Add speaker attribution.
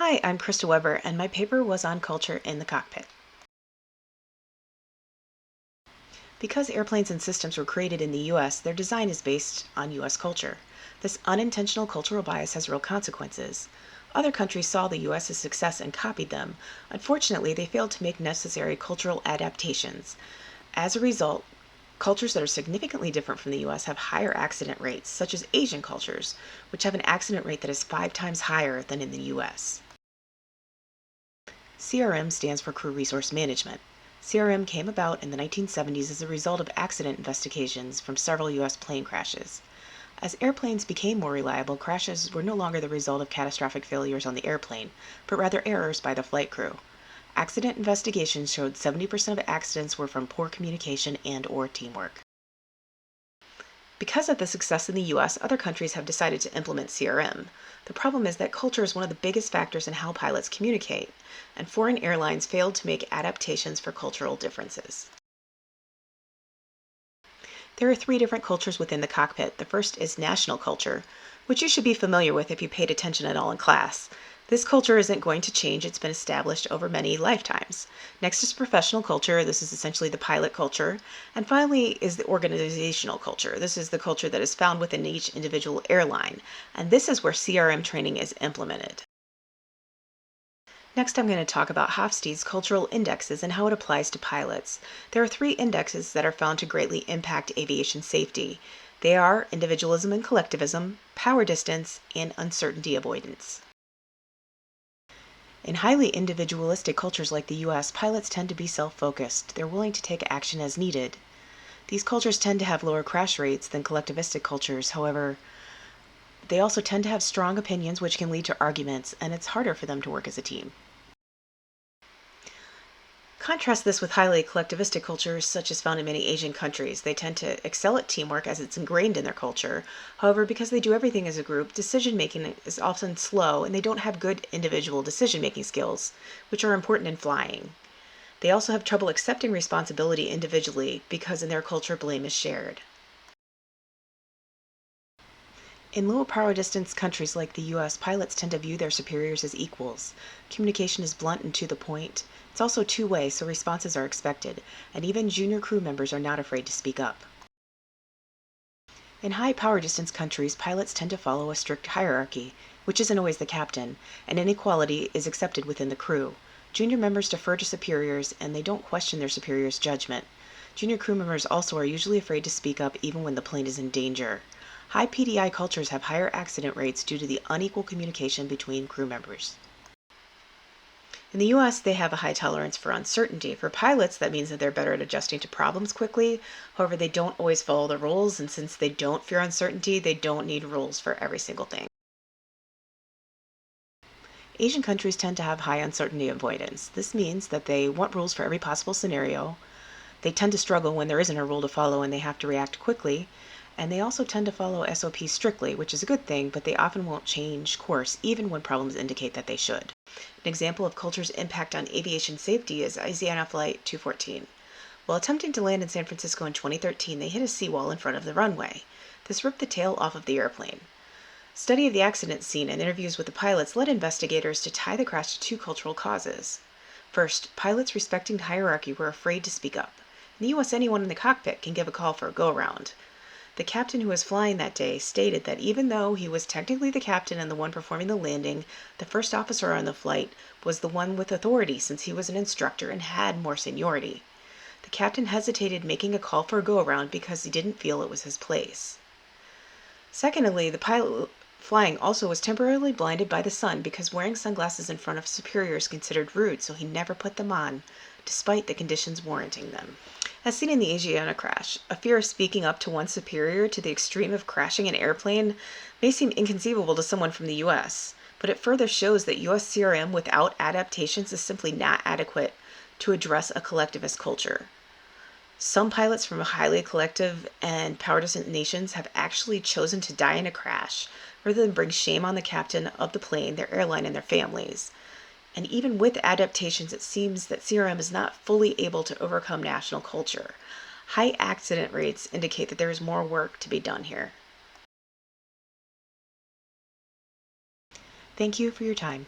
Speaker 1: Hi, I'm Krista Weber, and my paper was on culture in the cockpit. Because airplanes and systems were created in the US, their design is based on US culture. This unintentional cultural bias has real consequences. Other countries saw the US's success and copied them. Unfortunately, they failed to make necessary cultural adaptations. As a result, cultures that are significantly different from the US have higher accident rates, such as Asian cultures, which have an accident rate that is 5 times higher than in the US. CRM stands for Crew Resource Management. CRM came about in the 1970s as a result of accident investigations from several U.S. plane crashes. As airplanes became more reliable, crashes were no longer the result of catastrophic failures on the airplane, but rather errors by the flight crew. Accident investigations showed 70% of accidents were from poor communication and/or teamwork. Because of the success in the US, other countries have decided to implement CRM. The problem is that culture is one of the biggest factors in how pilots communicate, and foreign airlines failed to make adaptations for cultural differences. There are 3 different cultures within the cockpit. The first is national culture, which you should be familiar with if you paid attention at all in class. This culture isn't going to change, it's been established over many lifetimes. Next is professional culture, this is essentially the pilot culture. And finally is the organizational culture. This is the culture that is found within each individual airline, and this is where CRM training is implemented. Next, I'm going to talk about Hofstede's cultural indexes and how it applies to pilots. There are 3 indexes that are found to greatly impact aviation safety. They are individualism and collectivism, power distance, and uncertainty avoidance. In highly individualistic cultures like the US, pilots tend to be self-focused. They're willing to take action as needed. These cultures tend to have lower crash rates than collectivistic cultures. However, they also tend to have strong opinions, which can lead to arguments, and it's harder for them to work as a team. Contrast this with highly collectivistic cultures, such as found in many Asian countries. They tend to excel at teamwork as it's ingrained in their culture. However, because they do everything as a group, decision-making is often slow, and they don't have good individual decision-making skills, which are important in flying. They also have trouble accepting responsibility individually because in their culture, blame is shared. In low power distance countries like the US, pilots tend to view their superiors as equals. Communication is blunt and to the point. It's also two-way, so responses are expected, and even junior crew members are not afraid to speak up. In high power distance countries, pilots tend to follow a strict hierarchy, which isn't always the captain, and inequality is accepted within the crew. Junior members defer to superiors, and they don't question their superiors' judgment. Junior crew members also are usually afraid to speak up even when the plane is in danger. High PDI cultures have higher accident rates due to the unequal communication between crew members. In the US, they have a high tolerance for uncertainty. For pilots, that means that they're better at adjusting to problems quickly. However, they don't always follow the rules, and since they don't fear uncertainty, they don't need rules for every single thing. Asian countries tend to have high uncertainty avoidance. This means that they want rules for every possible scenario. They tend to struggle when there isn't a rule to follow and they have to react quickly. And they also tend to follow SOPs strictly, which is a good thing, but they often won't change course even when problems indicate that they should. An example of culture's impact on aviation safety is Asiana Flight 214. While attempting to land in San Francisco in 2013, they hit a seawall in front of the runway. This ripped the tail off of the airplane. Study of the accident scene and interviews with the pilots led investigators to tie the crash to 2 cultural causes. First, pilots respecting hierarchy were afraid to speak up. In the US, anyone in the cockpit can give a call for a go-around. The captain who was flying that day stated that even though he was technically the captain and the one performing the landing, the first officer on the flight was the one with authority since he was an instructor and had more seniority. The captain hesitated making a call for a go-around because he didn't feel it was his place. Secondly, the pilot flying also was temporarily blinded by the sun because wearing sunglasses in front of superiors considered rude, so he never put them on, despite the conditions warranting them. As seen in the Asiana crash, a fear of speaking up to one's superior to the extreme of crashing an airplane may seem inconceivable to someone from the US, but it further shows that US CRM without adaptations is simply not adequate to address a collectivist culture. Some pilots from highly collective and power-distant nations have actually chosen to die in a crash rather than bring shame on the captain of the plane, their airline, and their families. And even with adaptations, it seems that CRM is not fully able to overcome national culture. High accident rates indicate that there is more work to be done here. Thank you for your time.